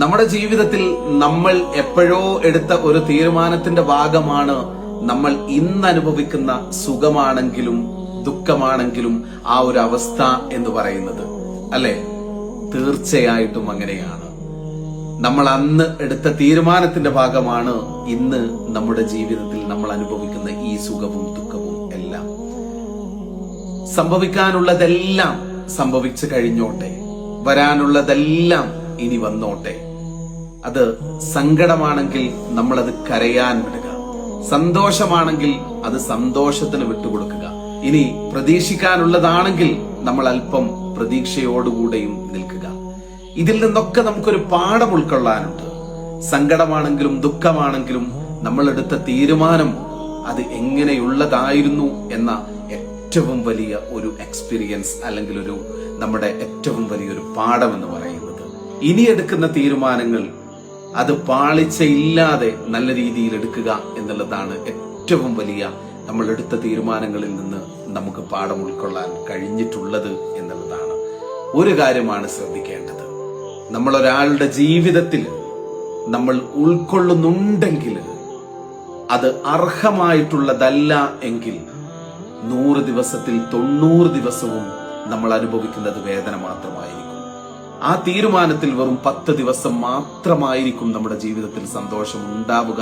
നമ്മുടെ ജീവിതത്തിൽ നമ്മൾ എപ്പോഴോ എടുത്ത ഒരു തീരുമാനത്തിന്റെ ഭാഗമാണ് നമ്മൾ ഇന്ന് അനുഭവിക്കുന്ന സുഖമാണെങ്കിലും ദുഃഖമാണെങ്കിലും ആ ഒരു അവസ്ഥ എന്ന് പറയുന്നത്, അല്ലെ? തീർച്ചയായിട്ടും അങ്ങനെയാണ്. നമ്മൾ അന്ന് എടുത്ത തീരുമാനത്തിന്റെ ഭാഗമാണ് ഇന്ന് നമ്മുടെ ജീവിതത്തിൽ നമ്മൾ അനുഭവിക്കുന്ന ഈ സുഖവും ദുഃഖവും എല്ലാം. സംഭവിക്കാനുള്ളതെല്ലാം സംഭവിച്ചു കഴിഞ്ഞോട്ടെ, വരാനുള്ളതെല്ലാം ഇനി വന്നോട്ടെ. അത് സങ്കടമാണെങ്കിൽ നമ്മളത് കരയാൻ വിടുക, സന്തോഷമാണെങ്കിൽ അത് സന്തോഷത്തിന് വിട്ടുകൊടുക്കുക. ഇനി പ്രതീക്ഷിക്കാനുള്ളതാണെങ്കിൽ നമ്മൾ അല്പം പ്രതീക്ഷയോടുകൂടെയും നിൽക്കുക. ഇതിൽ നിന്നൊക്കെ നമുക്കൊരു പാഠം ഉൾക്കൊള്ളാനുണ്ട്. സങ്കടമാണെങ്കിലും ദുഃഖമാണെങ്കിലും നമ്മളെടുത്ത തീരുമാനം അത് എങ്ങനെയുള്ളതായിരുന്നു എന്ന ഏറ്റവും വലിയ ഒരു എക്സ്പീരിയൻസ്, അല്ലെങ്കിൽ നമ്മുടെ ഏറ്റവും വലിയൊരു പാഠം എന്ന് പറയുന്നത്. ഇനി എടുക്കുന്ന തീരുമാനങ്ങൾ അത് പാളിച്ചയില്ലാതെ നല്ല രീതിയിൽ എടുക്കുക എന്നുള്ളതാണ് ഏറ്റവും വലിയ നമ്മൾ എടുത്ത തീരുമാനങ്ങളിൽ നിന്ന് നമുക്ക് പാഠം ഉൾക്കൊള്ളാൻ കഴിഞ്ഞിട്ടുള്ളത് എന്നുള്ളതാണ്. ഒരു കാര്യമാണ് ശ്രദ്ധിക്കേണ്ടത്, നമ്മൾ ഒരാളുടെ ജീവിതത്തിൽ നമ്മൾ ഉൾക്കൊള്ളുന്നുണ്ടെങ്കിൽ അത് അർഹമായിട്ടുള്ളതല്ല എങ്കിൽ 100 ദിവസത്തിൽ 90 ദിവസവും നമ്മൾ അനുഭവിക്കുന്നത് വേദന മാത്രമായിരിക്കും. ആ തീരുമാനത്തിൽ വെറും 10 ദിവസം മാത്രമായിരിക്കും നമ്മുടെ ജീവിതത്തിൽ സന്തോഷം ഉണ്ടാവുക